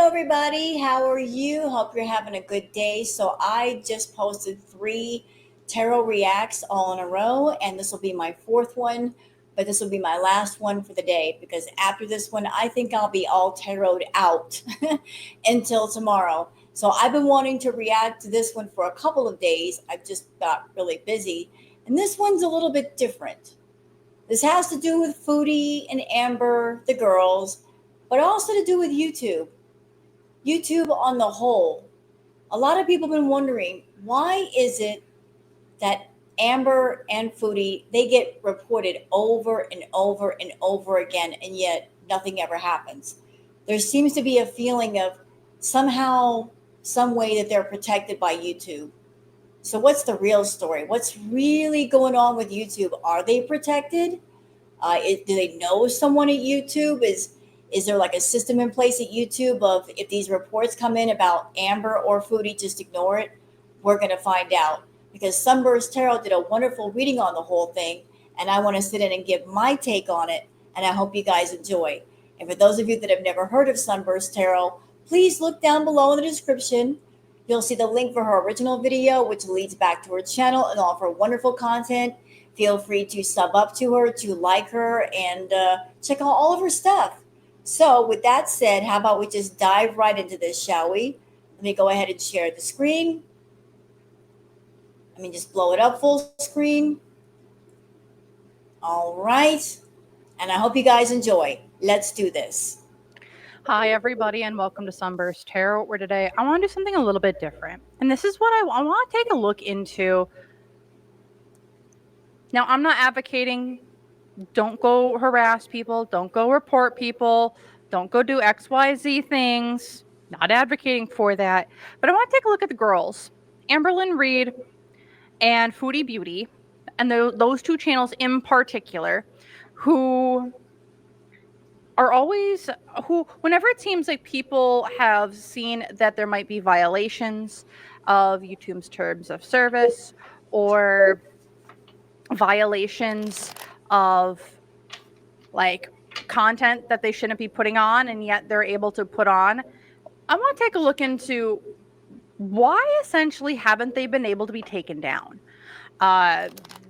everybody. How are you? Hope you're having a good day. So, I just posted three tarot reacts all in a row, and this will be my fourth one, but this will be my last one for the day because after this one, I think I'll be all tarot out until tomorrow. So, I've been wanting to react to this one for a couple of days. I've just got really busy, and this one's a little bit different. This has to do with Foodie and Amber, the girls, but also to do with YouTube. YouTube on the whole. A lot of people have been wondering why is it that Amber and Foodie they get reported over and over and over again, and yet nothing ever happens. There seems to be a feeling of somehow, some way that they're protected by YouTube. So, what's the real story? What's really going on with YouTube? Are they protected? Do they know someone at YouTube? Is there like a system in place at YouTube of if these reports come in about Amber or Foodie, just ignore it? We're going to find out because Sunburst Tarot did a wonderful reading on the whole thing, and I want to sit in and give my take on it, and I hope you guys enjoy. And for those of you that have never heard of Sunburst Tarot, please look down below in the description. You'll see the link for her original video, which leads back to her channel and all of her wonderful content. Feel free to sub up to her, to like her, and check out all of her stuff. So, with that said, how about we just dive right into this, shall we? Let me go ahead and share the screen. Let me just blow it up full screen. All right. And I hope you guys enjoy. Let's do this. Hi, everybody, and welcome to Sunburst Tarot, where today I want to do something a little bit different. And this is what I want to take a look into. Now, I'm not advocating don't go harass people, don't go report people, don't go do XYZ things. Not advocating for that. But I want to take a look at the girls, Amberlynn, Reid, and Foodie Beauty, and those two channels in particular, who are always whenever it seems like people have seen that there might be violations of YouTube's terms of service or violations of like content that they shouldn't be putting on and yet they're able to put on, I want to take a look into why essentially haven't they been able to be taken down.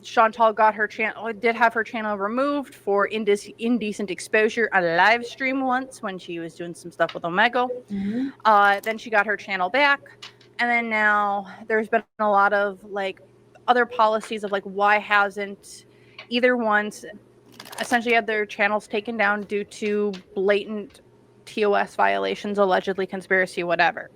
Chantal did have her channel removed for indecent exposure on a live stream once when she was doing some stuff with Omega. Then she got her channel back, and then now there's been a lot of like other policies of like why hasn't either one's essentially had their channels taken down due to blatant TOS violations, allegedly conspiracy, whatever.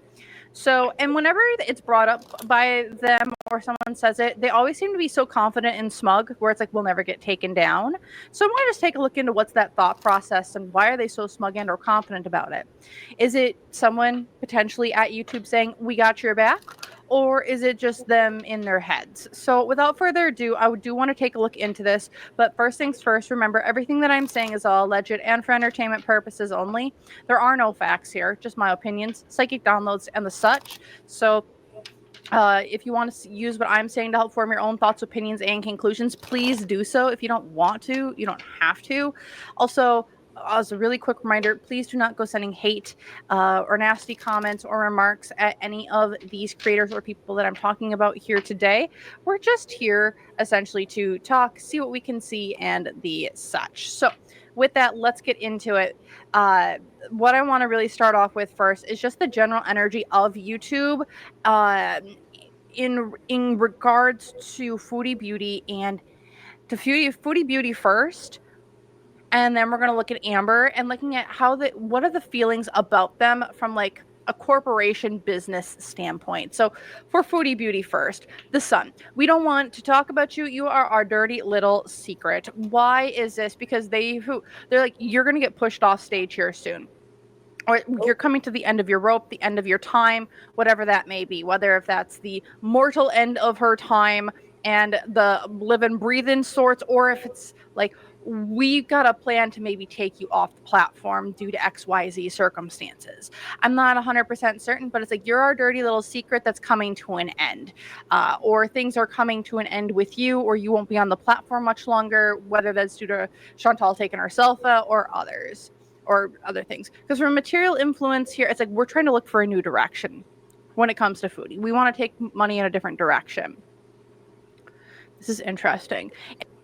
So, and whenever it's brought up by them or someone says it, they always seem to be so confident and smug where it's like, we'll never get taken down. So I want to just take a look into what's that thought process and why are they so smug and or confident about it? Is it someone potentially at YouTube saying, we got your back? Or is it just them in their heads? So without further ado, I do want to take a look into this. But first things first, remember, everything that I'm saying is all alleged and for entertainment purposes only. There are no facts here, just my opinions, psychic downloads, and the such. So if you want to use what I'm saying to help form your own thoughts, opinions, and conclusions, please do so. If you don't want to, you don't have to. Also, as a really quick reminder, please do not go sending hate or nasty comments or remarks at any of these creators or people that I'm talking about here today. We're just here essentially to talk, see what we can see, and the such. So with that, let's get into it. What I want to really start off with first is just the general energy of YouTube in regards to Foodie Beauty and to Foodie Beauty first. And then we're going to look at Amber and looking at what are the feelings about them from like a corporation business standpoint. So for Foodie Beauty first, the sun. We don't want to talk about you. You are our dirty little secret. Why is this? Because they're like, you're going to get pushed off stage here soon. Or you're coming to the end of your rope, the end of your time, whatever that may be, whether if that's the mortal end of her time and the live and breathe in sorts, or if it's like, we've got a plan to maybe take you off the platform due to XYZ circumstances. I'm not 100% certain, but it's like, you're our dirty little secret that's coming to an end. Or things are coming to an end with you, or you won't be on the platform much longer, whether that's due to Chantal taking herself out or others. or other things. Because from material influence here, it's like we're trying to look for a new direction when it comes to Foodie. We want to take money in a different direction. This is interesting.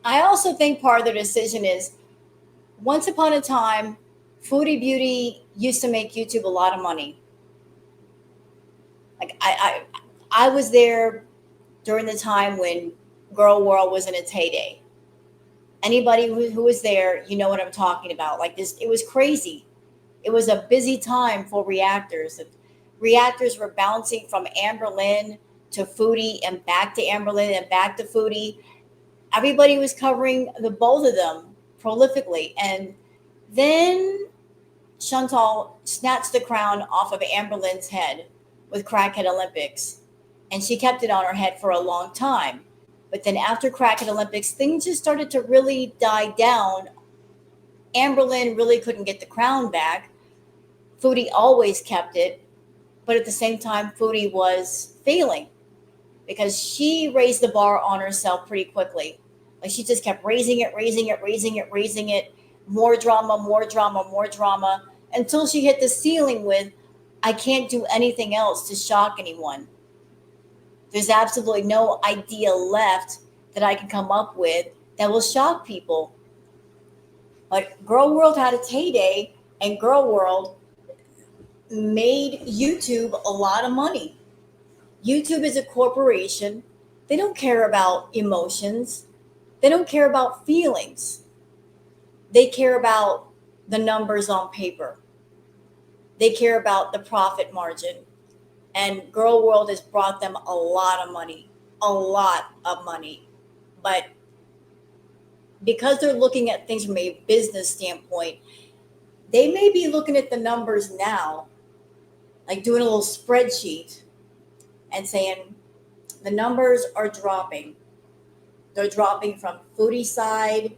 I also think part of the decision is once upon a time, Foodie Beauty used to make YouTube a lot of money. Like I was there during the time when Girl World was in its heyday. Anybody who was there, you know what I'm talking about. Like this, it was crazy. It was a busy time for reactors. Reactors were bouncing from Amberlynn to Foodie and back to Amberlynn and back to Foodie. Everybody was covering the both of them prolifically. And then Chantal snatched the crown off of Amberlynn's head with Crackhead Olympics. And she kept it on her head for a long time. But then after Crackhead Olympics, things just started to really die down. Amberlynn really couldn't get the crown back. Foodie always kept it. But at the same time, Foodie was failing because she raised the bar on herself pretty quickly. Like she just kept raising it, more drama, until she hit the ceiling with, I can't do anything else to shock anyone. There's absolutely no idea left that I can come up with that will shock people. But Girl World had its heyday, and Girl World made YouTube a lot of money. YouTube is a corporation. They don't care about emotions. They don't care about feelings. They care about the numbers on paper. They care about the profit margin. And Girl World has brought them a lot of money, a lot of money. But because they're looking at things from a business standpoint, they may be looking at the numbers now, like doing a little spreadsheet and saying the numbers are dropping. They're dropping from Foodie side,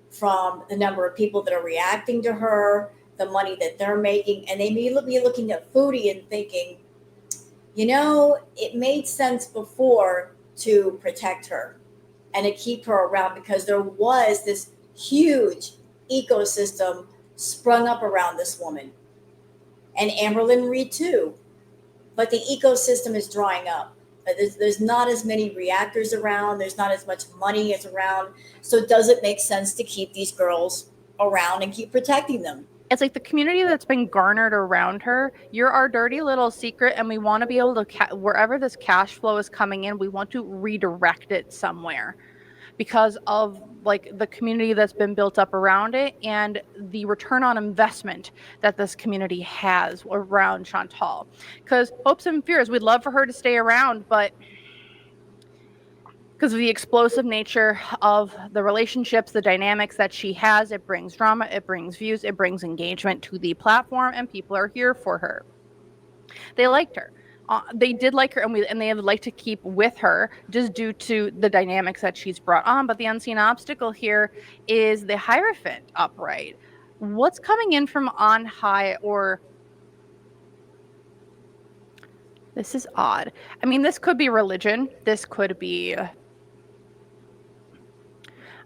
from the number of people that are reacting to her, the money that they're making. And they may be looking at Foodie and thinking, it made sense before to protect her and to keep her around because there was this huge ecosystem sprung up around this woman. And Amberlynn Reid too. But the ecosystem is drying up. There's not as many reactors around. There's not as much money as around. So does it make sense to keep these girls around and keep protecting them? It's like the community that's been garnered around her. You're our dirty little secret, and we want to be able to, wherever this cash flow is coming in, we want to redirect it somewhere because of like the community that's been built up around it and the return on investment that this community has around Chantal. Because hopes and fears, we'd love for her to stay around, but because of the explosive nature of the relationships, the dynamics that she has, it brings drama, it brings views, it brings engagement to the platform, and people are here for her. They liked her. They did like her, and they would like to keep with her just due to the dynamics that she's brought on. But the unseen obstacle here is the Hierophant upright. What's coming in from on high, or this is odd. I mean, this could be religion. This could be.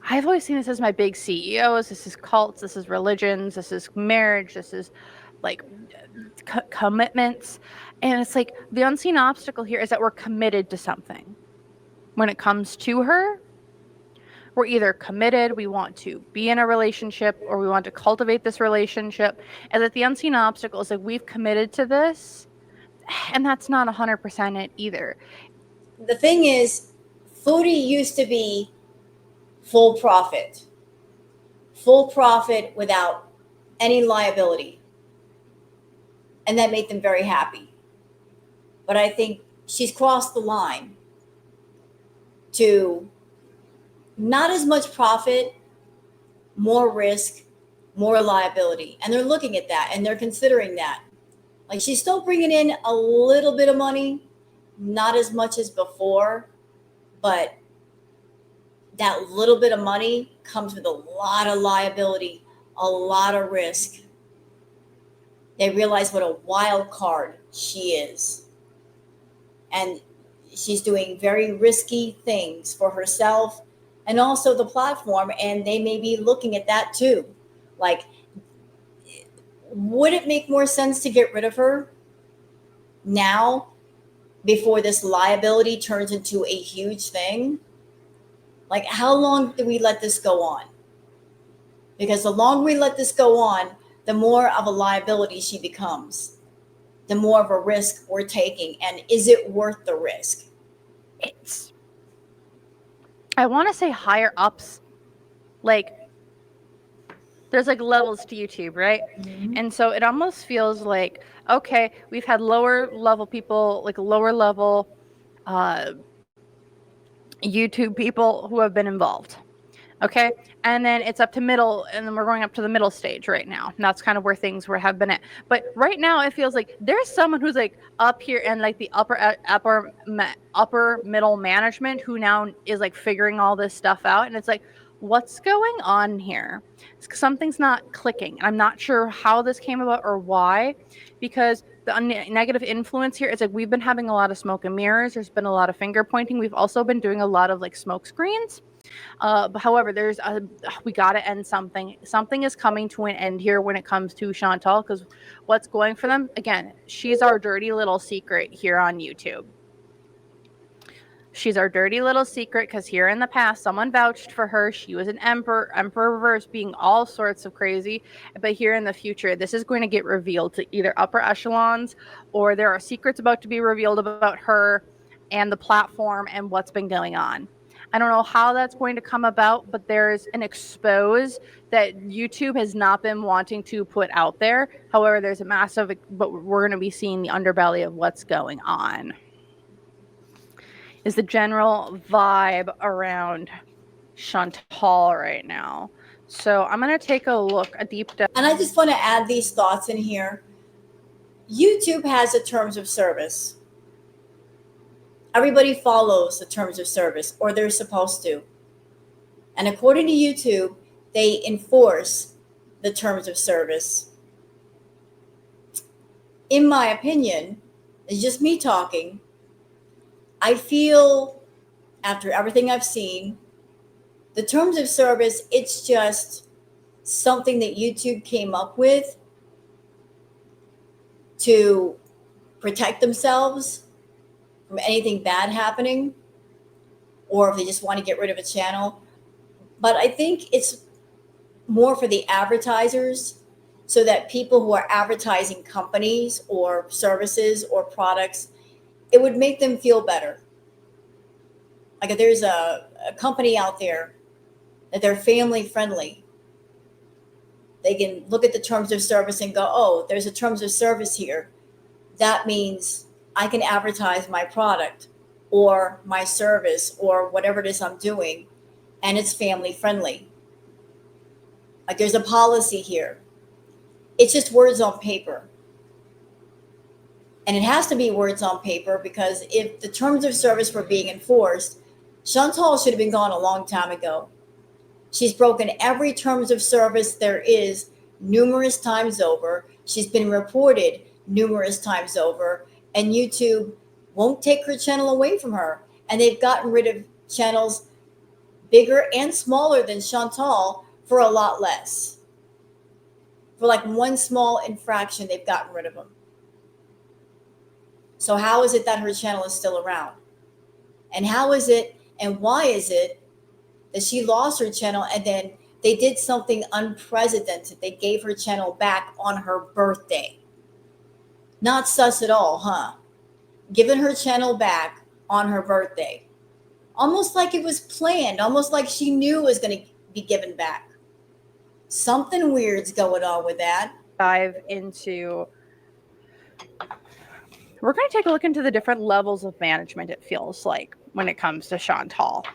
I've always seen this as my big CEOs. This is cults. This is religions. This is marriage. This is like commitments. And it's like the unseen obstacle here is that we're committed to something. When it comes to her, we're either committed, we want to be in a relationship, or we want to cultivate this relationship. And that the unseen obstacle is like we've committed to this, and that's not 100% it either. The thing is, Foodie used to be full profit without any liability. And that made them very happy. But I think she's crossed the line to not as much profit, more risk, more liability. And they're looking at that and they're considering that. Like she's still bringing in a little bit of money, not as much as before, but that little bit of money comes with a lot of liability, a lot of risk. They realize what a wild card she is. And she's doing very risky things for herself and also the platform. And they may be looking at that too. Like would it make more sense to get rid of her now before this liability turns into a huge thing? Like, how long do we let this go on? Because the longer we let this go on, the more of a liability she becomes, the more of a risk we're taking. And is it worth the risk? It's, I want to say higher ups, like, there's like levels to YouTube, right? Mm-hmm. And so it almost feels like, okay, we've had lower level people, like lower level uh, YouTube people who have been involved. Okay. And then it's up to middle, and then we're going up to the middle stage right now. And that's kind of where things have been at. But right now, it feels like there's someone who's like up here and like the upper middle management who now is like figuring all this stuff out. And it's like, what's going on here? Something's not clicking. I'm not sure how this came about or why, because the negative influence here is like we've been having a lot of smoke and mirrors. There's been a lot of finger pointing. We've also been doing a lot of like smoke screens. But however, we got to end something. Something is coming to an end here when it comes to Chantal, because what's going for them again? She's our dirty little secret here on YouTube. She's our dirty little secret because here in the past, someone vouched for her. She was an emperor reverse, being all sorts of crazy. But here in the future, this is going to get revealed to either upper echelons, or there are secrets about to be revealed about her and the platform and what's been going on. I don't know how that's going to come about, but there's an expose that YouTube has not been wanting to put out there. However, there's a massive, but we're going to be seeing the underbelly of what's going on. Is the general vibe around Chantal right now. So I'm going to take a look, a deep dive. And I just want to add these thoughts in here. YouTube has the terms of service. Everybody follows the terms of service, or they're supposed to. And according to YouTube, they enforce the terms of service. In my opinion, it's just me talking. I feel, after everything I've seen, the terms of service, it's just something that YouTube came up with to protect themselves from anything bad happening, or if they just want to get rid of a channel. But I think it's more for the advertisers, so that people who are advertising companies or services or products, it would make them feel better. Like if there's a company out there that they're family friendly, they can look at the terms of service and go, oh, there's a terms of service here. That means I can advertise my product or my service or whatever it is I'm doing, and it's family friendly. Like there's a policy here. It's just words on paper. And it has to be words on paper, because if the terms of service were being enforced, Chantal should have been gone a long time ago. She's broken every terms of service there is numerous times over. She's been reported numerous times over, and YouTube won't take her channel away from her. And they've gotten rid of channels bigger and smaller than Chantal for a lot less. For like one small infraction, they've gotten rid of them. So how is it that her channel is still around? And how is it, and why is it that she lost her channel and then they did something unprecedented? They gave her channel back on her birthday. Not sus at all, huh? Giving her channel back on her birthday. Almost like it was planned, almost like she knew it was going to be given back. Something weird's going on with that. Dive into. We're going to take a look into the different levels of management, it feels like, when it comes to Chantal.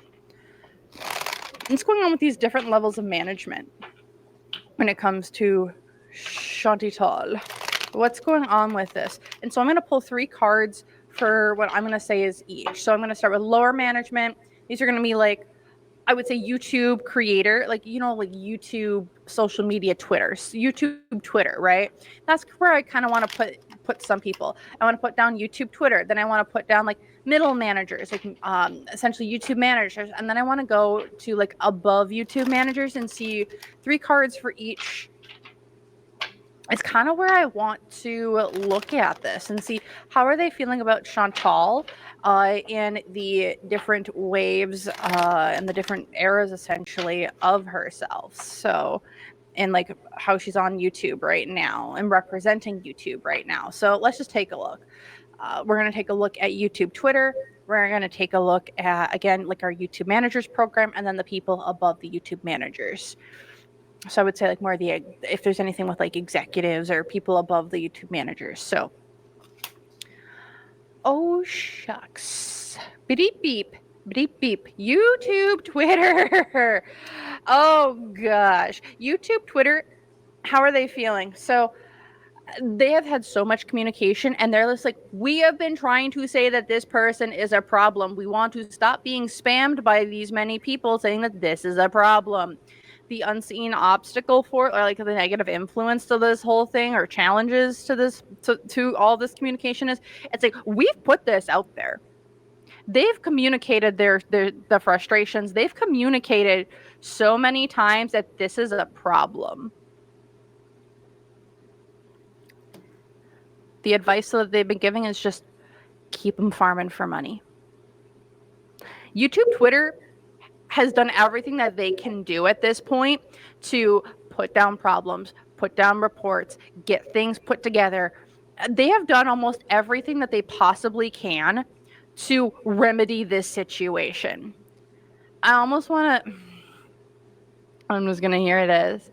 What's going on with these different levels of management when it comes to Chantal? What's going on with this? And so I'm going to pull 3 cards for what I'm going to say is each. So I'm going to start with lower management. These are going to be like, I would say YouTube creator, like, you know, like YouTube, social media, YouTube, Twitter, right? That's where I kind of want to put some people. I want to put down YouTube, Twitter. Then I want to put down like middle managers, like essentially YouTube managers. And then I want to go to like above YouTube managers and see 3 cards for each It's kind of where I want to look at this and see how are they feeling about Chantal in the different waves and the different eras essentially of herself. So, and like how she's on YouTube right now and representing YouTube right now. So let's just take a look. We're going to take a look at YouTube Twitter. We're going to take a look at, again, like our YouTube managers program and then the people above the YouTube managers. So I would say like more the, if there's anything with like executives or people above the YouTube managers. So, oh shucks. Beep beep. Beep beep. YouTube, Twitter. Oh gosh. YouTube, Twitter, how are they feeling? So they have had so much communication and they're just like, we have been trying to say that this person is a problem. We want to stop being spammed by these many people saying that this is a problem. The unseen obstacle for, or like the negative influence to this whole thing or challenges to this, to all this communication is, it's like, we've put this out there. They've communicated the frustrations. They've communicated so many times that this is a problem. The advice that they've been giving is just keep them farming for money. YouTube, Twitter has done everything that they can do at this point to put down problems, put down reports, get things put together. They have done almost everything that they possibly can to remedy this situation. I almost want to, I'm just going to hear this.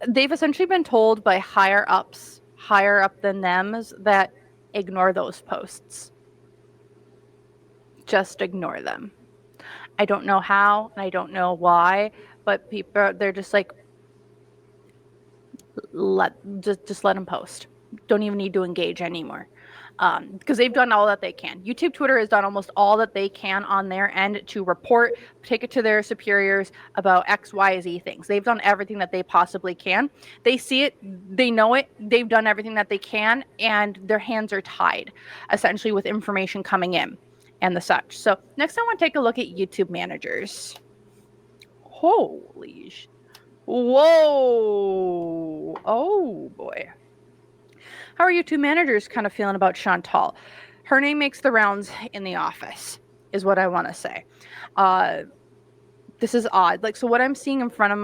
They've essentially been told by higher ups, higher up than them, that ignore those posts. Just ignore them. I don't know how, and I don't know why, but people, they're just like, just let them post. Don't even need to engage anymore. Because they've done all that they can. YouTube, Twitter has done almost all that they can on their end to report, take it to their superiors about X, Y, Z things. They've done everything that they possibly can. They see it, they know it, they've done everything that they can, and their hands are tied, essentially, with information coming in and the such. So next I want to take a look at YouTube managers. Holy whoa. Oh boy. How are YouTube managers kind of feeling about Chantal? Her name makes the rounds in the office, is what I want to say. This is odd. Like, so what I'm seeing in front of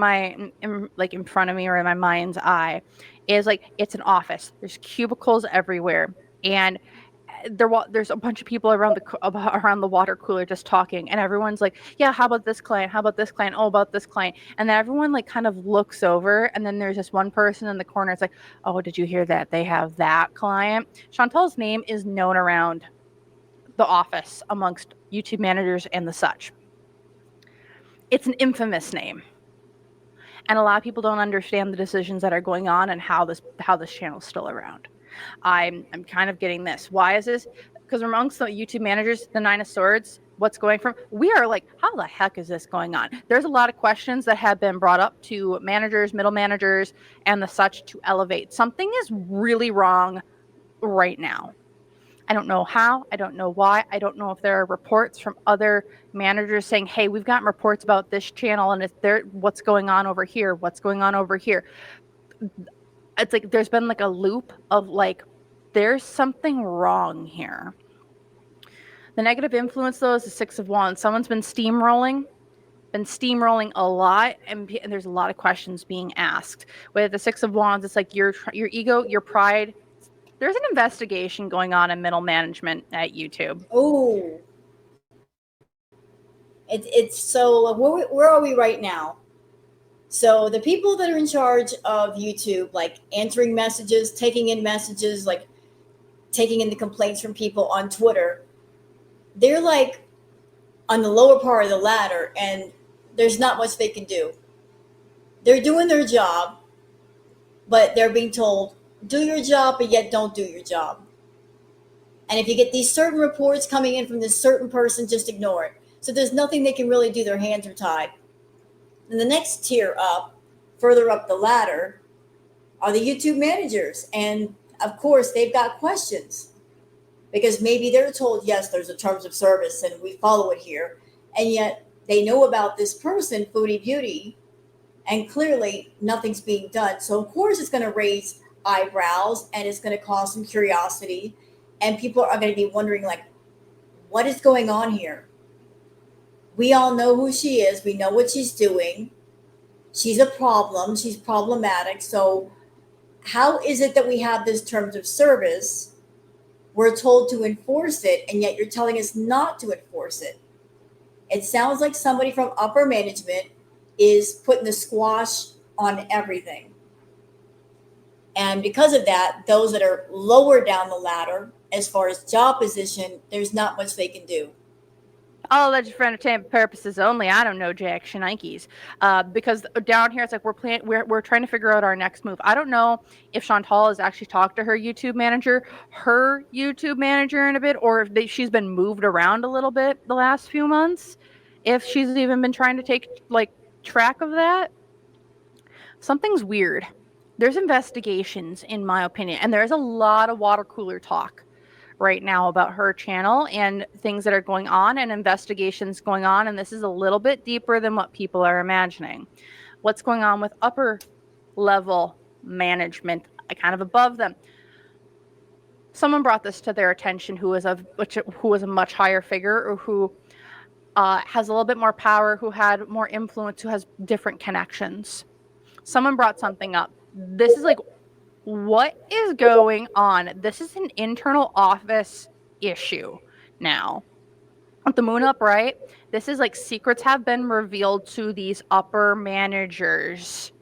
in front of me or in my mind's eye is like, it's an office. There's cubicles everywhere. And there's a bunch of people around the water cooler just talking, and everyone's like, yeah, how about this client, how about this client, oh, about this client, and then everyone like kind of looks over, and then there's this one person in the corner. It's like, oh, did you hear that they have that client? Chantal's name is known around the office amongst YouTube managers and the such. It's an infamous name, and a lot of people don't understand the decisions that are going on and how this channel's still around. I'm kind of getting this. Why is this? Because amongst the YouTube managers, the Nine of Swords, what's going from, we are like, how the heck is this going on? There's a lot of questions that have been brought up to managers, middle managers, and the such to elevate. Something is really wrong right now. I don't know how. I don't know why. I don't know if there are reports from other managers saying, hey, we've gotten reports about this channel, and what's going on over here? What's going on over here? It's like there's been like a loop of like, there's something wrong here. The negative influence, though, is the Six of Wands. Someone's been steamrolling a lot, and there's a lot of questions being asked. With the Six of Wands, it's like your ego, your pride. There's an investigation going on in middle management at YouTube. Oh, it's so where are we right now? So the people that are in charge of YouTube, like answering messages, taking in messages, like taking in the complaints from people on Twitter, they're like on the lower part of the ladder, and there's not much they can do. They're doing their job, but they're being told, do your job, but yet don't do your job. And if you get these certain reports coming in from this certain person, just ignore it. So there's nothing they can really do. Their hands are tied. And the next tier up, further up the ladder, are the YouTube managers. And of course, they've got questions because maybe they're told, yes, there's a terms of service and we follow it here. And yet they know about this person, Foodie Beauty, and clearly nothing's being done. So of course it's going to raise eyebrows and it's going to cause some curiosity, and people are going to be wondering like, what is going on here? We all know who she is. We know what she's doing. She's a problem. She's problematic. So how is it that we have this terms of service? We're told to enforce it, and yet you're telling us not to enforce it. It sounds like somebody from upper management is putting the squash on everything. And because of that, those that are lower down the ladder, as far as job position, there's not much they can do. All alleged for entertainment purposes only. I don't know jack shnikes. Because down here it's like we're trying to figure out our next move. I don't know if Chantal has actually talked to her YouTube manager in a bit, or if she's been moved around a little bit the last few months. If she's even been trying to take like track of that, something's weird. There's investigations, in my opinion, and there's a lot of water cooler talk right now about her channel and things that are going on and investigations going on. And this is a little bit deeper than what people are imagining. What's going on with upper level management, kind of above them? Someone brought this to their attention who was a much higher figure, or who has a little bit more power, who had more influence, who has different connections. Someone brought something up. This is like, what is going on? This is an internal office issue now. With the moon up, right? This is like secrets have been revealed to these upper managers.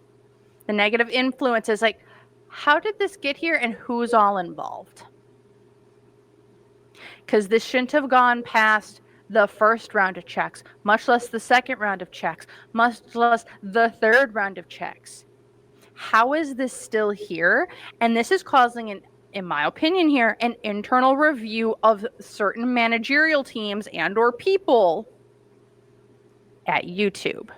The negative influence is like, how did this get here and who's all involved? Because this shouldn't have gone past the first round of checks, much less the second round of checks, much less the third round of checks. How is this still here? And this is causing, in my opinion here, an internal review of certain managerial teams and or people at YouTube.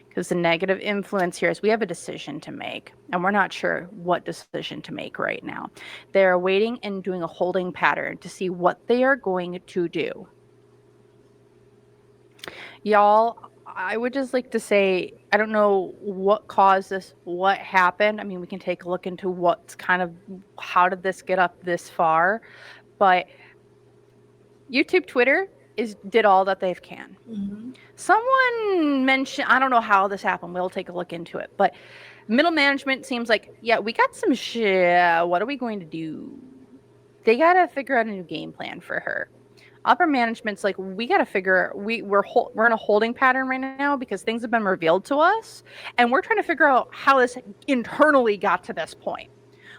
Because the negative influence here is we have a decision to make, and we're not sure what decision to make right now. They're waiting and doing a holding pattern to see what they are going to do. Y'all, I would just like to say, I don't know what caused this, what happened. I mean, we can take a look into what's kind of, how did this get up this far? But YouTube, Twitter did all that they can. Mm-hmm. Someone mentioned, I don't know how this happened. We'll take a look into it. But middle management seems like, yeah, we got some shit. What are we going to do? They got to figure out a new game plan for her. Upper management's like, we got to figure, we're in a holding pattern right now because things have been revealed to us, and we're trying to figure out how this internally got to this point.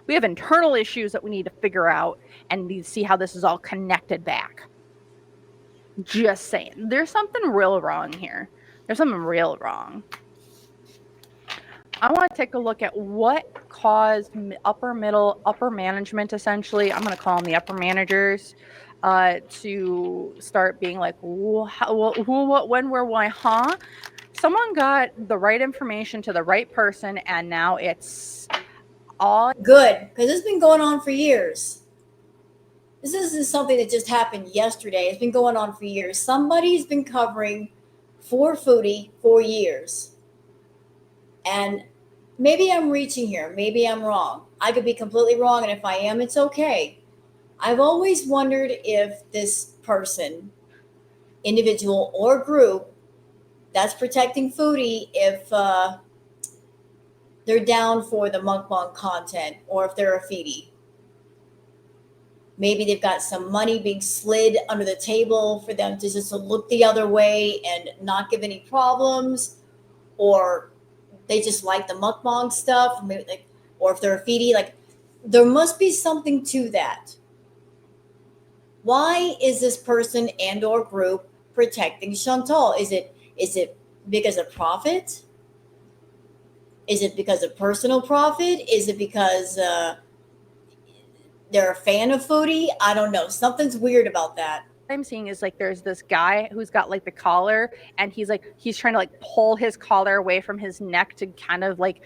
We have internal issues that we need to figure out and need to see how this is all connected back. Just saying, there's something real wrong here. There's something real wrong. I want to take a look at what caused upper management, essentially. I'm going to call them the upper managers, to start being like, who, what, when, where, why, huh? Someone got the right information to the right person, and now it's all good, because it's been going on for years. This isn't something that just happened yesterday. It's been going on for years. Somebody's been covering for Foodie for years. And maybe I'm reaching here. Maybe I'm wrong. I could be completely wrong. And if I am, it's okay. I've always wondered if this person, individual or group, that's protecting Foodie, if they're down for the mukbang content, or if they're a feedie. Maybe they've got some money being slid under the table for them to just look the other way and not give any problems, or they just like the mukbang stuff, maybe like, or if they're a feedie, like there must be something to that. Why is this person and or group protecting Chantal? Is it because of profit? Is it because of personal profit? Is it because they're a fan of Foodie? I don't know. Something's weird about that. I'm seeing is like there's this guy who's got like the collar, and he's trying to like pull his collar away from his neck to kind of like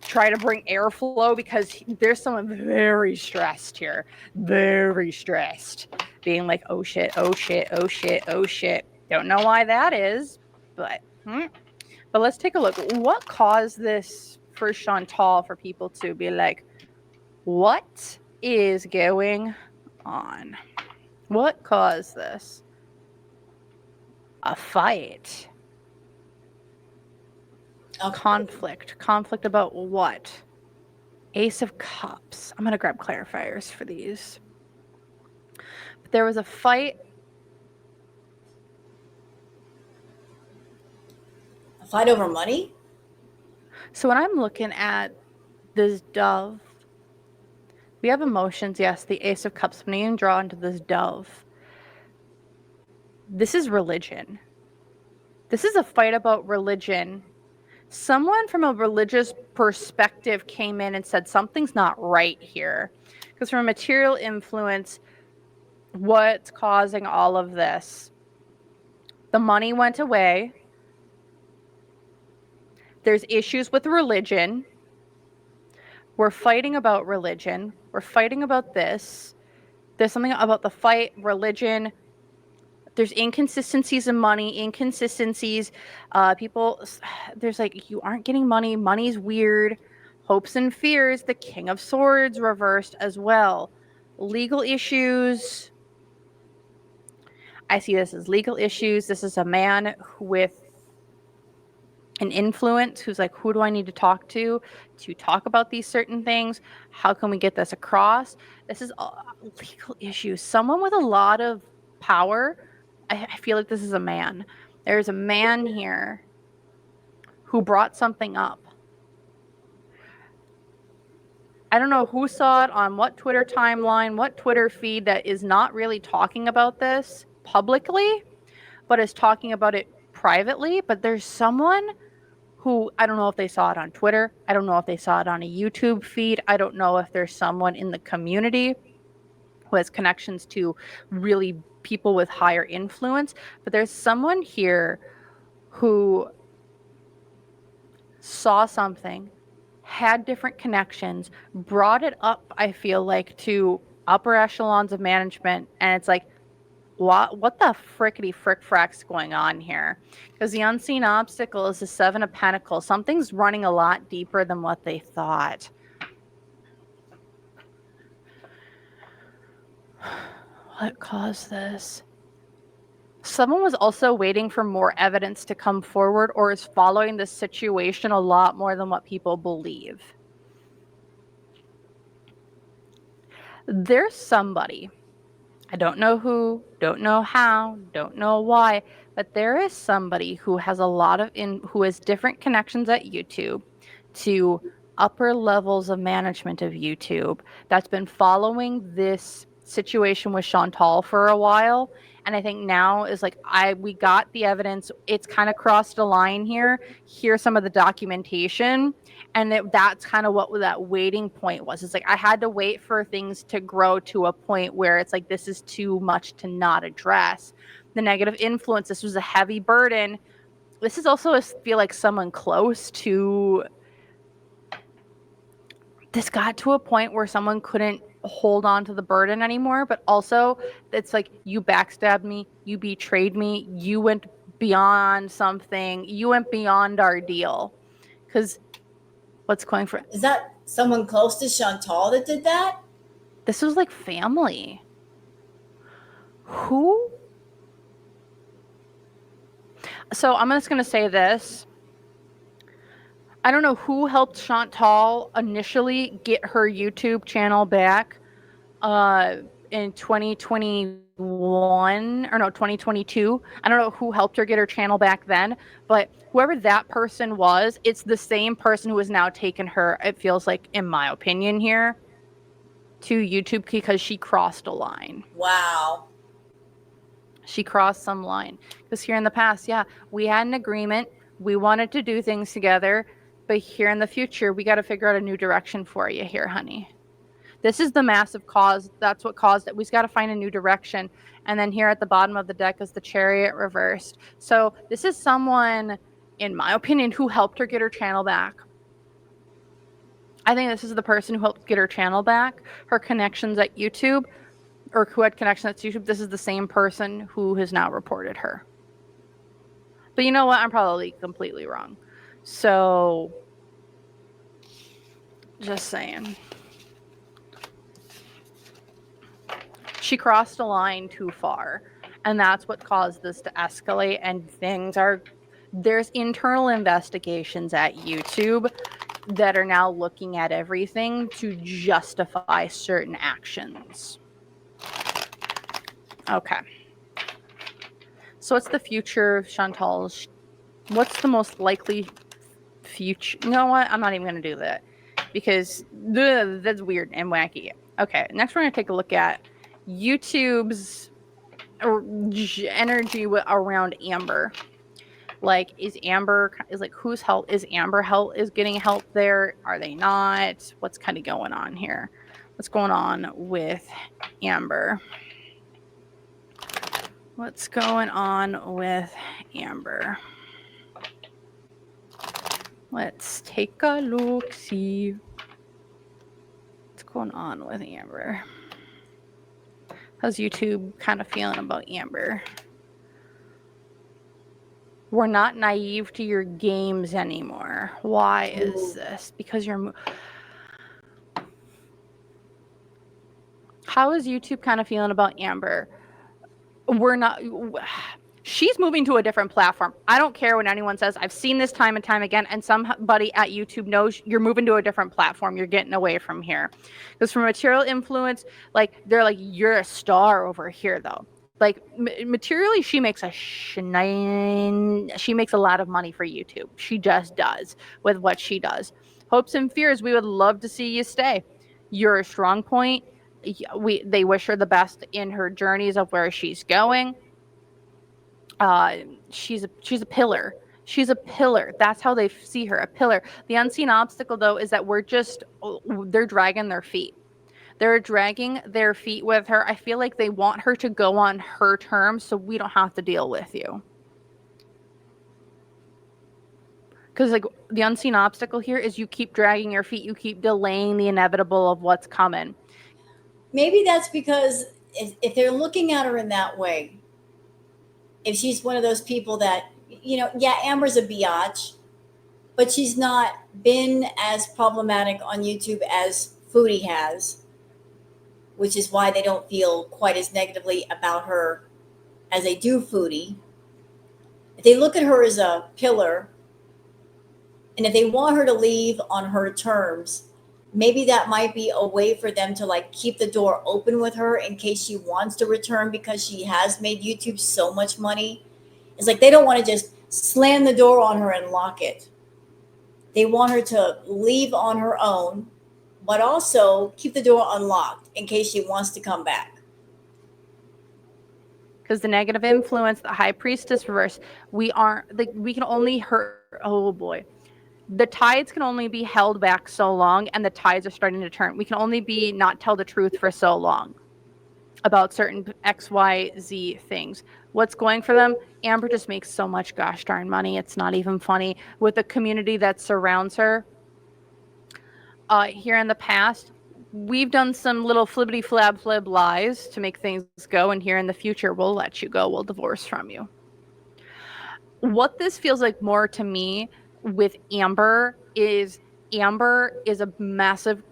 try to bring airflow, because there's someone very stressed here, very stressed, being like, oh shit, oh shit, oh shit, oh shit. Don't know why that is, but But let's take a look. What caused this for Chantal for people to be like, what is going on? What caused this? A fight. Okay. Conflict about what? Ace of Cups. I'm going to grab clarifiers for these. But there was a fight. A fight over money? So when I'm looking at this dove, we have emotions, yes, the Ace of Cups. When you draw into this dove, this is religion. This is a fight about religion. Someone from a religious perspective came in and said something's not right here. Because from a material influence, what's causing all of this? The money went away. There's issues with religion. We're fighting about religion. We're fighting about this. There's something about the fight, religion. There's inconsistencies in money, inconsistencies. People, there's like, you aren't getting money. Money's weird. Hopes and fears. The King of Swords reversed as well. Legal issues. I see this as legal issues. This is a man with an influence who's like, who do I need to talk talk about these certain things? How can we get this across? This is legal issues. Someone with a lot of power. I feel like this is a man. There's a man here who brought something up. I don't know who saw it on what Twitter timeline, what Twitter feed that is not really talking about this publicly, but is talking about it privately. But there's someone who, I don't know if they saw it on Twitter. I don't know if they saw it on a YouTube feed. I don't know if there's someone in the community who has connections to really people with higher influence. But there's someone here who saw something, had different connections, brought it up, I feel like, to upper echelons of management. And it's like, what the frickety frick frack's going on here? Because the unseen obstacle is the Seven of Pentacles. Something's running a lot deeper than what they thought. What caused this? Someone was also waiting for more evidence to come forward or is following this situation a lot more than what people believe. There's somebody, I don't know who, don't know how, don't know why, but there is somebody who has a lot of who has different connections at YouTube to upper levels of management of YouTube that's been following this situation with Chantal for a while. And I think now is like, we got the evidence. It's kind of crossed a line here. Here's some of the documentation. And that's kind of what that waiting point was. It's like, I had to wait for things to grow to a point where it's like, this is too much to not address. The negative influence, this was a heavy burden. This is also, I feel like, someone close to, this got to a point where someone couldn't hold on to the burden anymore, but also it's like, you backstabbed me, you betrayed me, you went beyond something, you went beyond our deal. Because what's going for, is that someone close to Chantal that did that? This was like family. Who? So I'm just going to say this. I don't know who helped Chantal initially get her YouTube channel back in 2021 or no 2022. I don't know who helped her get her channel back then, but whoever that person was, it's the same person who has now taken her, it feels like, in my opinion here, to YouTube because she crossed a line. Wow. She crossed some line. Because here in the past, yeah, we had an agreement. We wanted to do things together. But here in the future, we got to figure out a new direction for you here, honey. This is the massive cause. That's what caused it. We just got to find a new direction. And then here at the bottom of the deck is the Chariot reversed. So this is someone, in my opinion, who helped her get her channel back. I think this is the person who helped get her channel back. Her connections at YouTube, or who had connections at YouTube. This is the same person who has now reported her. But you know what? I'm probably completely wrong. So, just saying. She crossed a line too far. And that's what caused this to escalate. And there's internal investigations at YouTube that are now looking at everything to justify certain actions. Okay. So what's the future of Chantal's? What's the most likely future? You know what? I'm not even going to do that because that's weird and wacky. Okay. Next, we're going to take a look at YouTube's energy around Amber. Like, is whose help is Amber help is getting help there? Are they not? What's kind of going on here? What's going on with Amber? What's going on with Amber? Let's take a look, see what's going on with Amber. How's YouTube kind of feeling about Amber? We're not naive to your games anymore. Why is this? Because you're... How is YouTube kind of feeling about Amber? We're not... She's moving to a different platform. I don't care what anyone says. I've seen this time and time again, and somebody at YouTube knows you're moving to a different platform. You're getting away from here. Because for material influence, like, they're like, you're a star over here, though. Like, materially, she makes she makes a lot of money for YouTube. She just does with what she does. Hopes and fears, we would love to see you stay. You're a strong point. They wish her the best in her journeys of where she's going. She's a pillar. She's a pillar. That's how they see her, a pillar. The unseen obstacle, though, is that they're dragging their feet. They're dragging their feet with her. I feel like they want her to go on her terms so we don't have to deal with you. Because, like, the unseen obstacle here is you keep dragging your feet. You keep delaying the inevitable of what's coming. Maybe that's because if they're looking at her in that way, if she's one of those people that, yeah, Amber's a biatch, but she's not been as problematic on YouTube as Foodie has, which is why they don't feel quite as negatively about her as they do Foodie. If they look at her as a pillar, and if they want her to leave on her terms, maybe that might be a way for them to, like, keep the door open with her in case she wants to return, because she has made YouTube so much money. It's like they don't want to just slam the door on her and lock it. They want her to leave on her own, but also keep the door unlocked in case she wants to come back. Because the negative influence, the high priestess reverse, we can only hurt. Oh boy. The tides can only be held back so long, and the tides are starting to turn. We can only not tell the truth for so long about certain X, Y, Z things. What's going for them? Amber just makes so much gosh darn money. It's not even funny. With the community that surrounds her. Here in the past, we've done some little flibbity flab lies to make things go, and here in the future, we'll let you go. We'll divorce from you. What this feels like more to me with Amber is a massive,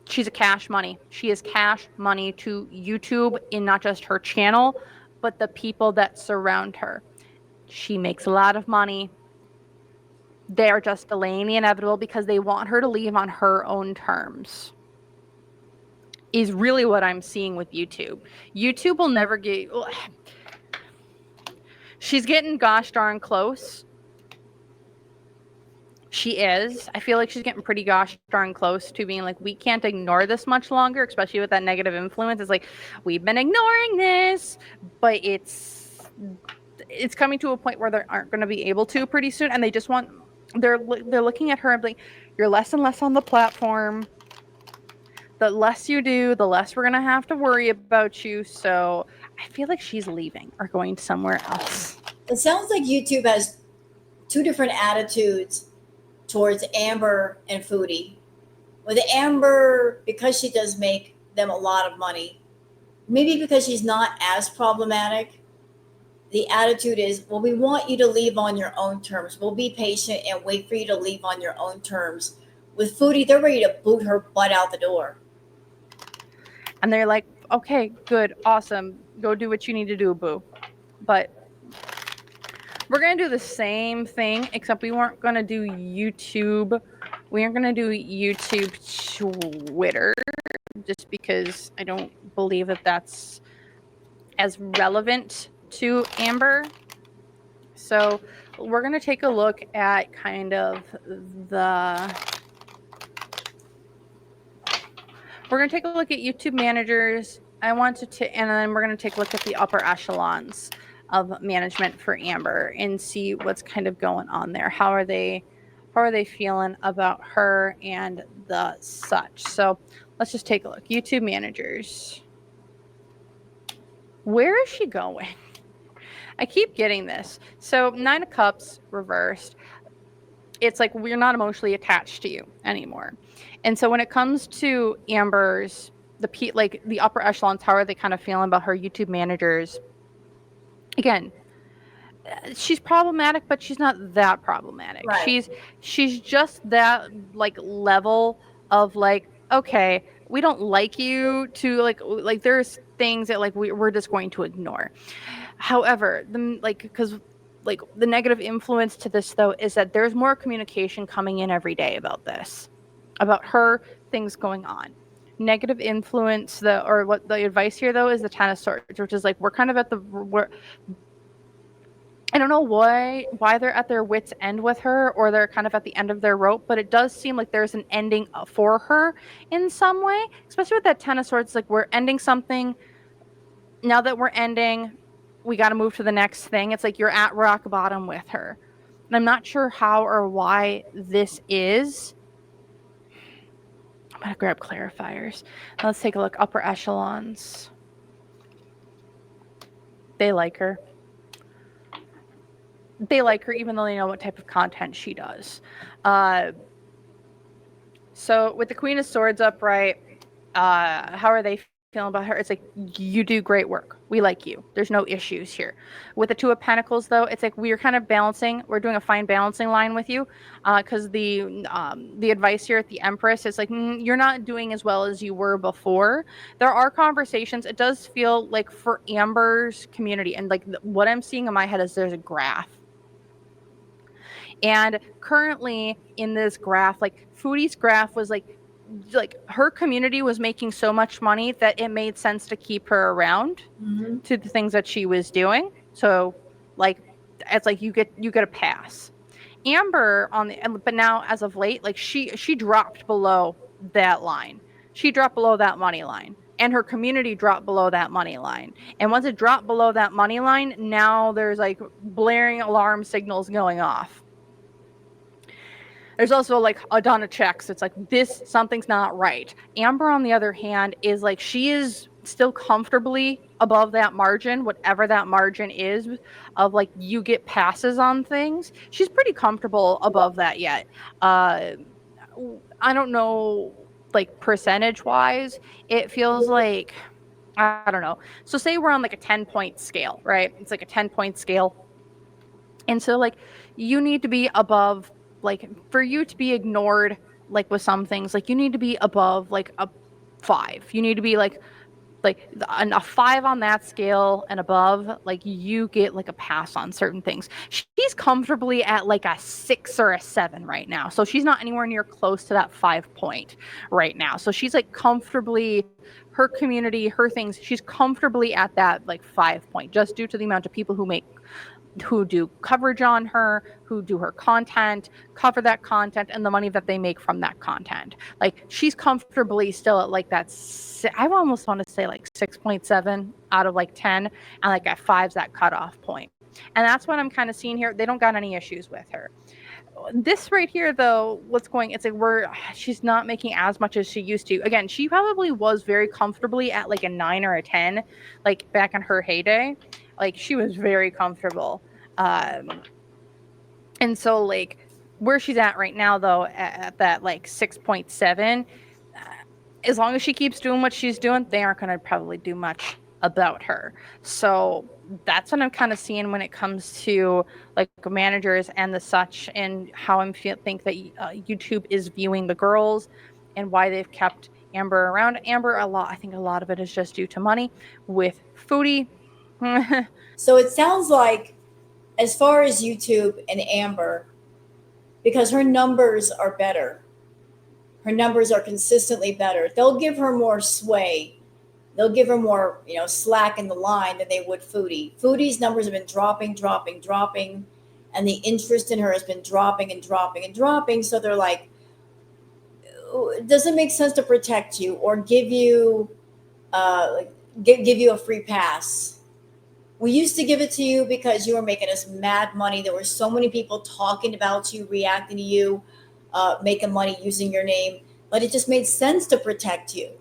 she's a cash money. She is cash money to YouTube in not just her channel, but the people that surround her. She makes a lot of money. They are just delaying the inevitable because they want her to leave on her own terms. Is really what I'm seeing with YouTube. YouTube will never get... She's getting gosh darn close. She is. I feel like she's getting pretty gosh darn close to being like, we can't ignore this much longer, especially with that negative influence. It's like, we've been ignoring this, but it's coming to a point where they aren't going to be able to pretty soon, and they're looking at her and like, you're less and less on the platform. The less you do, the less we're going to have to worry about you. So I feel like she's leaving or going somewhere else. It sounds like YouTube has two different attitudes towards Amber and Foodie. With Amber, because she does make them a lot of money, maybe because she's not as problematic, the attitude is, well, we want you to leave on your own terms. We'll be patient and wait for you to leave on your own terms. With Foodie, they're ready to boot her butt out the door. And they're like, okay, good, awesome. Go do what you need to do, boo. But we're going to do the same thing, except we weren't going to do YouTube. We aren't going to do YouTube Twitter, just because I don't believe that that's as relevant to Amber. So we're going to take a look at kind of we're going to take a look at YouTube managers. I want to, and then we're going to take a look at the upper echelons of management for Amber and see what's kind of going on there. How are they feeling about her and the such? So let's just take a look. YouTube managers. Where is she going? I keep getting this. So 9 of Cups reversed. It's like we're not emotionally attached to you anymore. And so when it comes to Amber's, the upper echelons, how are they kind of feeling about her YouTube managers? Again, she's problematic, but she's not that problematic. Right. She's just that like level of like, okay, we don't like you to like there's things that like we're just going to ignore. However, because the negative influence to this though is that there's more communication coming in every day about this, about her, things going on. Negative influence, what the advice here though is the Ten of Swords, which is like we're kind of at I don't know why they're at their wits' end with her, or they're kind of at the end of their rope, but it does seem like there's an ending for her in some way, especially with that Ten of Swords. Like we're ending something. Now that we're ending, we got to move to the next thing. It's like you're at rock bottom with her. And I'm not sure how or why this is. I'm going to grab clarifiers. Now let's take a look. Upper echelons. They like her. They like her even though they know what type of content she does. So with the Queen of Swords upright, how are they feeling about her? It's like, you do great work. We like you. There's no issues here. With the Two of Pentacles, though, it's like we're kind of balancing. We're doing a fine balancing line with you, because the advice here at the Empress is like, you're not doing as well as you were before. There are conversations. It does feel like for Amber's community, and like what I'm seeing in my head is there's a graph. And currently in this graph, like Foodie's graph was like her community was making so much money that it made sense to keep her around to the things that she was doing. So like it's like you get a pass. Amber but now as of late, like she dropped below that line. She dropped below that money line. And her community dropped below that money line. And once it dropped below that money line, now there's like blaring alarm signals going off. There's also like a ton of checks. It's like something's not right. Amber, on the other hand, is like she is still comfortably above that margin, whatever that margin is, of like you get passes on things. She's pretty comfortable above that yet. I don't know, like percentage wise, it feels like, I don't know. So say we're on like a 10-point scale, right? It's like a 10-point scale. And so like you need to be above, like for you to be ignored, like with some things, like you need to be above like a 5. You need to be like a 5 on that scale and above, like you get like a pass on certain things. She's comfortably at like a 6 or a 7 right now. So she's not anywhere near close to that 5 point right now. So she's like comfortably, her community, her things, she's comfortably at that like 5 point, just due to the amount of people who do coverage on her, who do her content, cover that content, and the money that they make from that content. Like she's comfortably still at like that, I almost want to say like 6.7 out of like 10, and like at 5's that cutoff point. And that's what I'm kind of seeing here. They don't got any issues with her. This right here though, it's like she's not making as much as she used to. Again, she probably was very comfortably at like a 9 or a 10, like back in her heyday. Like she was very comfortable. And so like where she's at right now though, at that like 6.7, as long as she keeps doing what she's doing, they aren't going to probably do much about her. So that's what I'm kind of seeing when it comes to like managers and the such, and how think that YouTube is viewing the girls, and why they've kept Amber around. Amber, I think a lot of it is just due to money. With Foodie, So it sounds like, as far as YouTube and Amber, because her numbers are better, her numbers are consistently better, they'll give her more sway. They'll give her more, slack in the line than they would Foodie. Foodie's numbers have been dropping, dropping, dropping, and the interest in her has been dropping and dropping and dropping. So they're like, does it make sense to protect you or give you, give you a free pass? We used to give it to you because you were making us mad money. There were so many people talking about you, reacting to you, making money using your name, but it just made sense to protect you.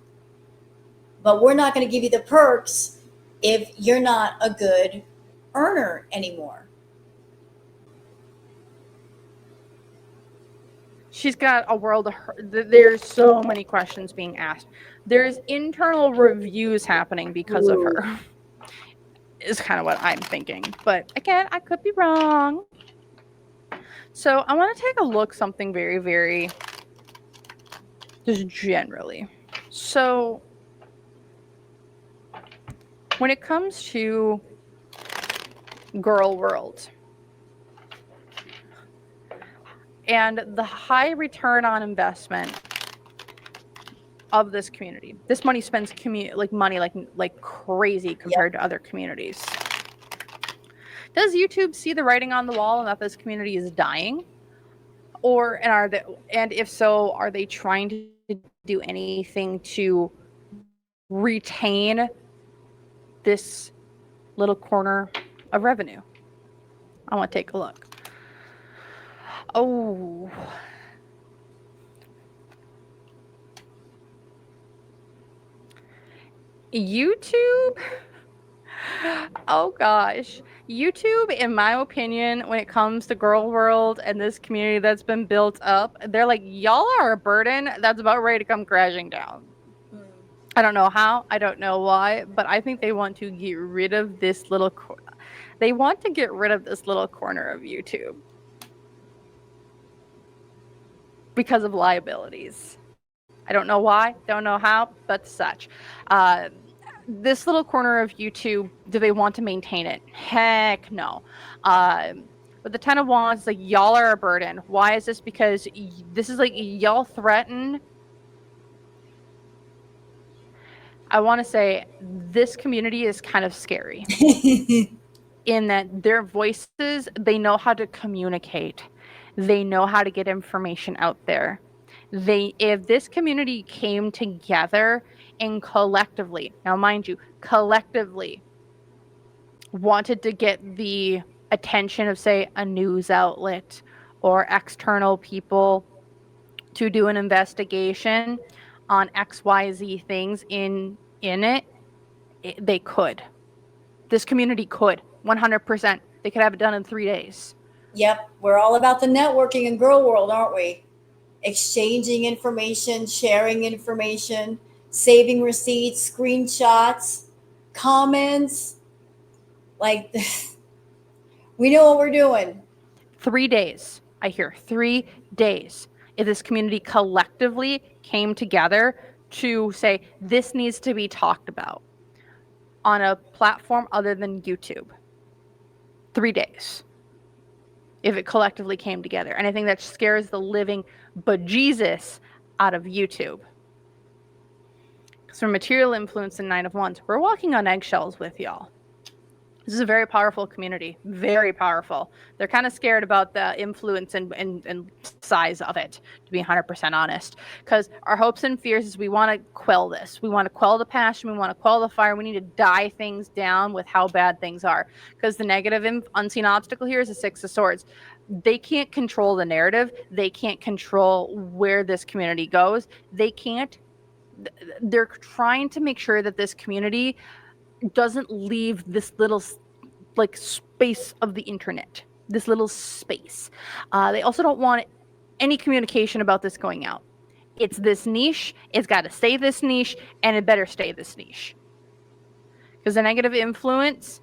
But we're not going to give you the perks if you're not a good earner anymore. she's got a world of her. There's so many questions being asked. There's internal reviews happening because of her. Is kind of what I'm thinking. But again, I could be wrong. So I want to take a look something very, very just generally. So when it comes to girl world and the high return on investment of this community, this money spends money like crazy compared to other communities. Does YouTube see the writing on the wall and that this community is dying? And if so, are they trying to do anything to retain this little corner of revenue? I want to take a look. Oh. YouTube? Oh gosh. YouTube, in my opinion, when it comes to girl world and this community that's been built up, they're like, y'all are a burden that's about ready to come crashing down. I don't know how, I don't know why, but I think they want to get rid of this little they want to get rid of this little corner of YouTube because of liabilities. I don't know why, don't know how, but such. This little corner of YouTube, do they want to maintain it? Heck no. But the 10 of Wands, like, y'all are a burden. Why is this? Because this is like, y'all threaten. I want to say this community is kind of scary in that their voices, they know how to communicate. They know how to get information out there. If this community came together and collectively, now mind you, collectively wanted to get the attention of, say, a news outlet or external people to do an investigation on XYZ things in it, they could. This community could, 100%. They could have it done in 3 days. Yep, we're all about the networking in girl world, aren't we? Exchanging information, sharing information, saving receipts, screenshots, comments. Like, we know what we're doing. 3 days. I hear 3 days. If this community collectively came together to say, this needs to be talked about on a platform other than YouTube. 3 days. If it collectively came together. And I think that scares the living bejesus out of YouTube. Because from material influence and 9 of Wands, we're walking on eggshells with y'all. This is a very powerful community, very powerful. They're kind of scared about the influence and size of it, to be 100% honest. Because our hopes and fears is we want to quell this. We want to quell the passion. We want to quell the fire. We need to die things down with how bad things are. Because the negative unseen obstacle here is the 6 of Swords. They can't control the narrative. They can't control where this community goes. They can't. They're trying to make sure that this community doesn't leave this little like space of the internet, this little space. They also don't want any communication about this going out. It's this niche, it's got to stay this niche, and it better stay this niche. Because the negative influence,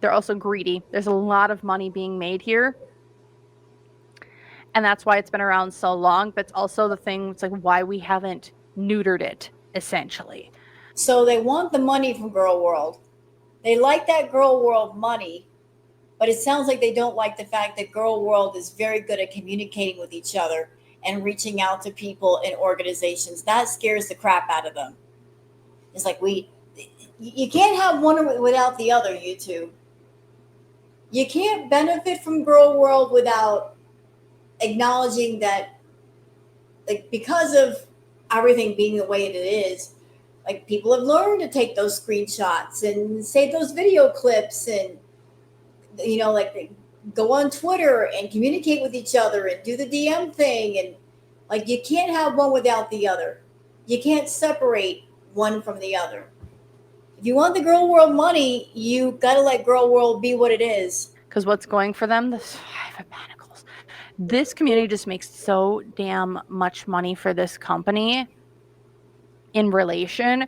They're also greedy. There's a lot of money being made here. And that's why it's been around so long. But it's also the thing, it's like why we haven't neutered it, essentially. So they want the money from Girl World. They like that Girl World money, but it sounds like they don't like the fact that Girl World is very good at communicating with each other and reaching out to people and organizations. That scares the crap out of them. It's like you can't have one without the other, YouTube. You can't benefit from Girl World without acknowledging that, like, because of everything being the way it is, like, people have learned to take those screenshots and save those video clips and, like, they go on Twitter and communicate with each other and do the DM thing. And, like, you can't have one without the other. You can't separate one from the other. If you want the Girl World money, you got to let Girl World be what it is. Because what's going for them? The Five of Pentacles. This community just makes so damn much money for this company in relation.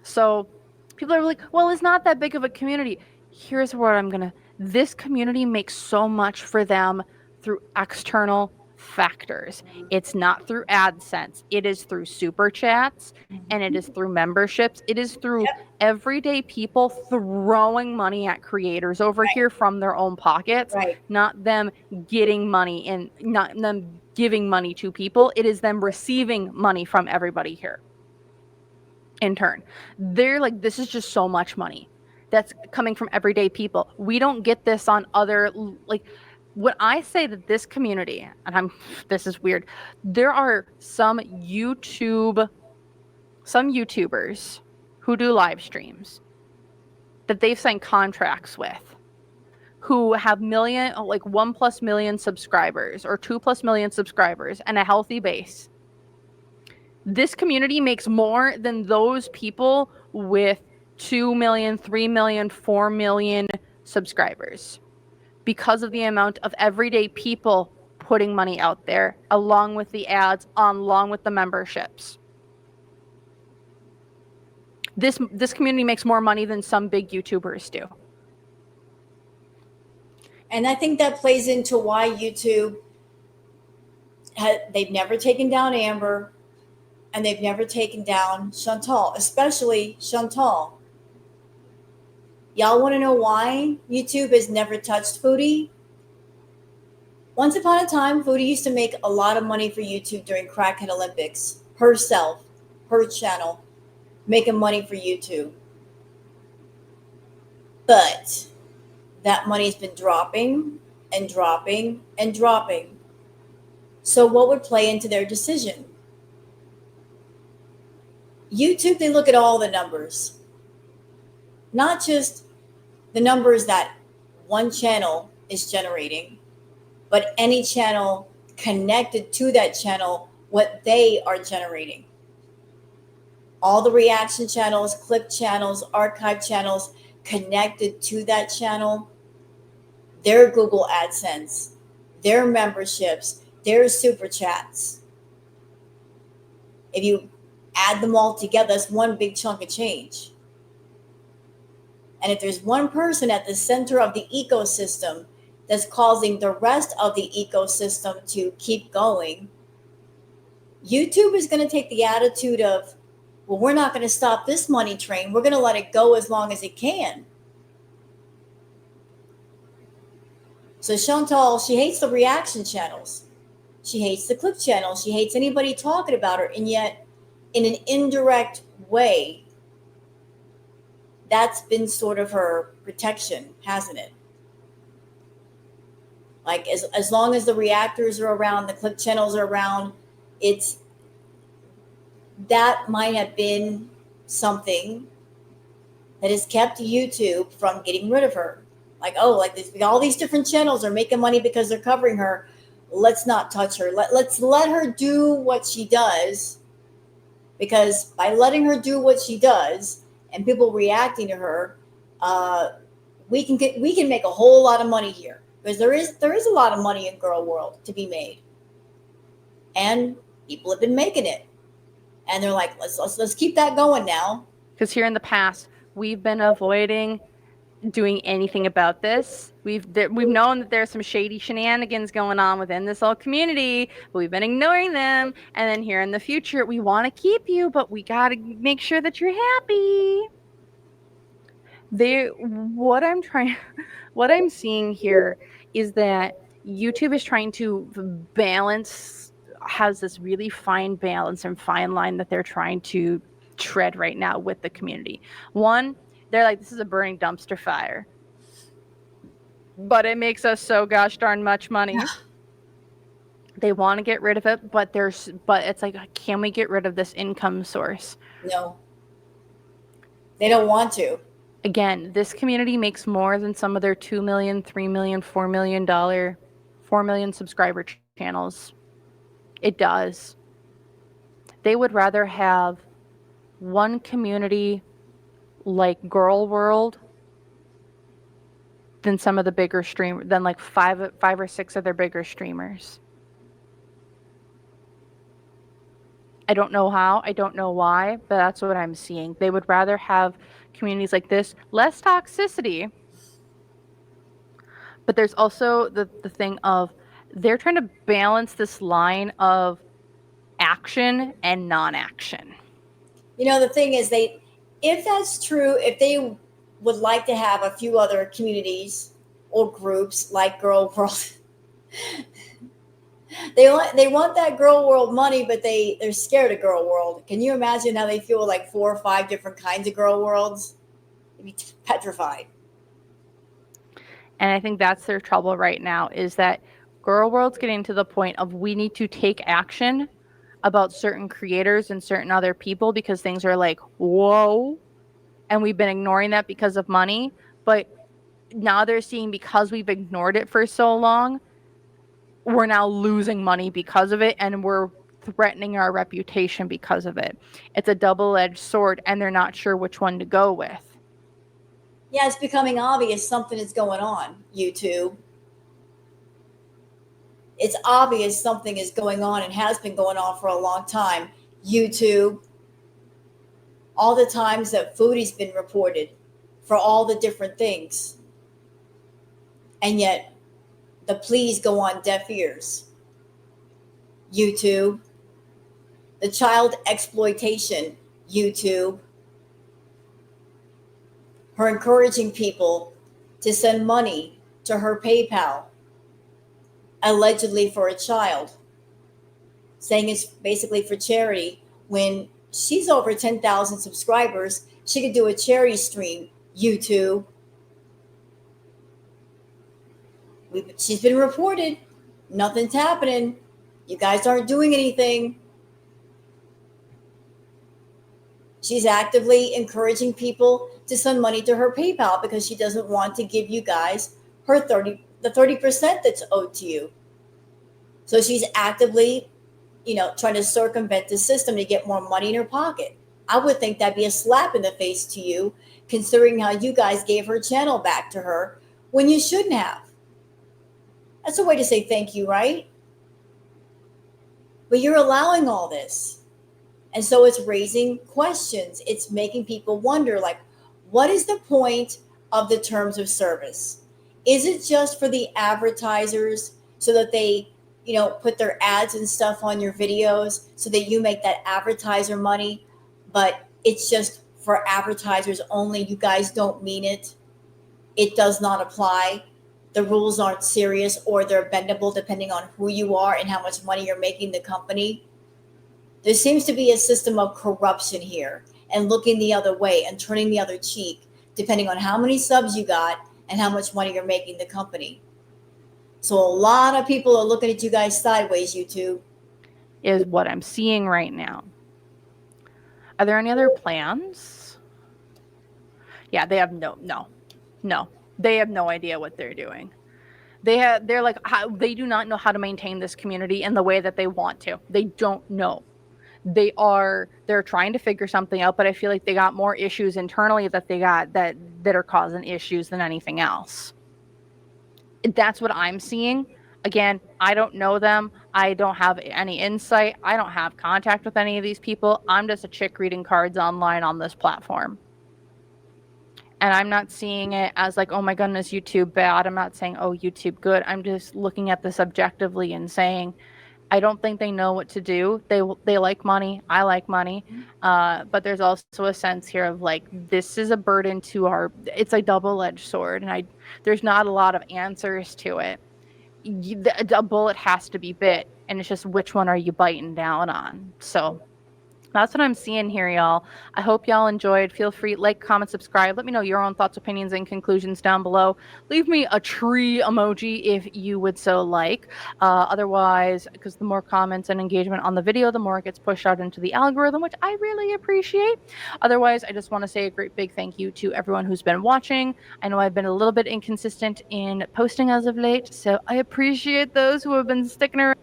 So people are like, well, it's not that big of a community. Here's what this community makes so much for them through external factors. It's not through AdSense. It is through super chats and it is through memberships. It is through everyday people throwing money at creators over here from their own pockets, not them getting money and not them giving money to people. It is them receiving money from everybody here. In turn, they're like, this is just so much money that's coming from everyday people. We don't get this on other, like, when I say that this community, and this is weird, there are some YouTubers who do live streams that they've signed contracts with, who have 1+ million subscribers or 2+ million subscribers and a healthy base. This community makes more than those people with 2 million, 3 million, 4 million subscribers because of the amount of everyday people putting money out there, along with the ads, along with the memberships. This community makes more money than some big YouTubers do. And I think that plays into why YouTube, they've never taken down Amber. And they've never taken down Chantal, especially Chantal. Y'all want to know why YouTube has never touched Foodie? Once upon a time, Foodie used to make a lot of money for YouTube during Crackhead Olympics. Herself, her channel, making money for YouTube. But that money's been dropping and dropping and dropping. So what would play into their decision? YouTube, they look at all the numbers, not just the numbers that one channel is generating, but any channel connected to that channel, what they are generating. All the reaction channels, clip channels, archive channels connected to that channel, their Google AdSense, their memberships, their super chats. If you add them all together, that's one big chunk of change. And if there's one person at the center of the ecosystem that's causing the rest of the ecosystem to keep going, YouTube is going to take the attitude of, well, we're not going to stop this money train. We're going to let it go as long as it can. So Chantal, she hates the reaction channels. She hates the clip channels. She hates anybody talking about her. And yet, in an indirect way, that's been sort of her protection, hasn't it? Like, as long as the reactors are around, the clip channels are around, that might have been something that has kept YouTube from getting rid of her. Like, all these different channels are making money because they're covering her. Let's not touch her. Let's let her do what she does. Because by letting her do what she does and people reacting to her, we can make a whole lot of money here. Because there is a lot of money in Girl World to be made, and people have been making it, and they're like, let's keep that going now. Because here in the past, we've been avoiding doing anything about this. We've known that there's some shady shenanigans going on within this whole community, but we've been ignoring them. And then here in the future, we want to keep you, but we got to make sure that you're happy. What I'm trying, what I'm seeing here is that YouTube is trying to balance, has this really fine balance and fine line that they're trying to tread right now with the community. One, they're like, this is a burning dumpster fire, but it makes us so gosh darn much money. They want to get rid of it, but it's like, can we get rid of this income source? No, they don't want to. Again, this community makes more than some of their 2 million, 3 million, $4 million subscriber channels. It does. They would rather have one community like Girl World than some of the bigger than like five or six of their bigger streamers. I don't know how, I don't know why, but that's what I'm seeing. They would rather have communities like this, less toxicity. But there's also the thing of they're trying to balance this line of action and non-action. You know, the thing is, if that's true, if they would like to have a few other communities or groups like Girl World, they want that Girl World money, but they're scared of Girl World. Can you imagine how they feel with like 4 or 5 different kinds of Girl Worlds? They'd be petrified. And I think that's their trouble right now, is that Girl World's getting to the point of we need to take action about certain creators and certain other people because things are like, whoa. And we've been ignoring that because of money. But now they're seeing, because we've ignored it for so long, we're now losing money because of it, and we're threatening our reputation because of it. It's a double-edged sword, and they're not sure which one to go with. Yeah, it's becoming obvious something is going on, YouTube. It's obvious something is going on and has been going on for a long time. YouTube, all the times that Foodie's been reported for all the different things. And yet the pleas go on deaf ears. YouTube, the child exploitation, YouTube, her encouraging people to send money to her PayPal, allegedly for a child, saying it's basically for charity, when she's over 10,000 subscribers. She could do a charity stream. YouTube, she's been reported. Nothing's happening. You guys aren't doing anything. She's actively encouraging people to send money to her PayPal because she doesn't want to give you guys her 30% that's owed to you. So she's actively, trying to circumvent the system to get more money in her pocket. I would think that'd be a slap in the face to you, considering how you guys gave her channel back to her when you shouldn't have. That's a way to say thank you, right? But you're allowing all this. And so it's raising questions. It's making people wonder, like, what is the point of the terms of service? Is it just for the advertisers so that they, put their ads and stuff on your videos so that you make that advertiser money, but it's just for advertisers only? You guys don't mean it. It does not apply. The rules aren't serious, or they're bendable depending on who you are and how much money you're making the company. There seems to be a system of corruption here, and looking the other way and turning the other cheek, depending on how many subs you got and how much money you're making the company. So a lot of people are looking at you guys sideways, YouTube. Is what I'm seeing right now. Are there any other plans? Yeah, they have no. They have no idea what they're doing. They're like, they do not know how to maintain this community in the way that they want to. They don't know. They're trying to figure something out, but I feel like they got more issues internally that they got that are causing issues than anything else. That's what I'm seeing. Again, I don't know them. I don't have any insight. I don't have contact with any of these people. I'm just a chick reading cards online on this platform. And I'm not seeing it as like, oh my goodness, YouTube bad. I'm not saying, oh, YouTube good. I'm just looking at this objectively and saying, I don't think they know what to do. They like money. I like money. But there's also a sense here of like this is a burden to our. It's a double-edged sword, and I there's not a lot of answers to it. A bullet has to be bit, and it's just which one are you biting down on. So that's what I'm seeing here, y'all. I hope y'all enjoyed. Feel free, like, comment, subscribe. Let me know your own thoughts, opinions, and conclusions down below. Leave me a tree emoji if you would so like. Otherwise, because the more comments and engagement on the video, the more it gets pushed out into the algorithm, which I really appreciate. Otherwise, I just want to say a great big thank you to everyone who's been watching. I know I've been a little bit inconsistent in posting as of late, so I appreciate those who have been sticking around.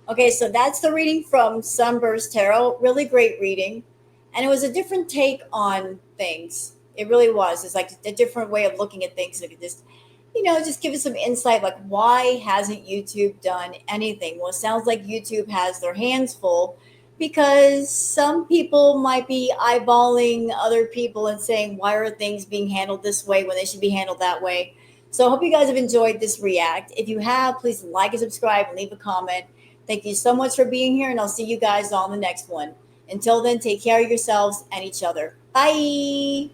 Okay, so that's the reading from Sunburst Tarot. Really great reading. And it was a different take on things. It really was. It's like a different way of looking at things. It could just, just give us some insight. Like, why hasn't YouTube done anything? Well, it sounds like YouTube has their hands full because some people might be eyeballing other people and saying, why are things being handled this way when they should be handled that way? So I hope you guys have enjoyed this react. If you have, please like and subscribe and leave a comment. Thank you so much for being here, and I'll see you guys on the next one. Until then, take care of yourselves and each other. Bye.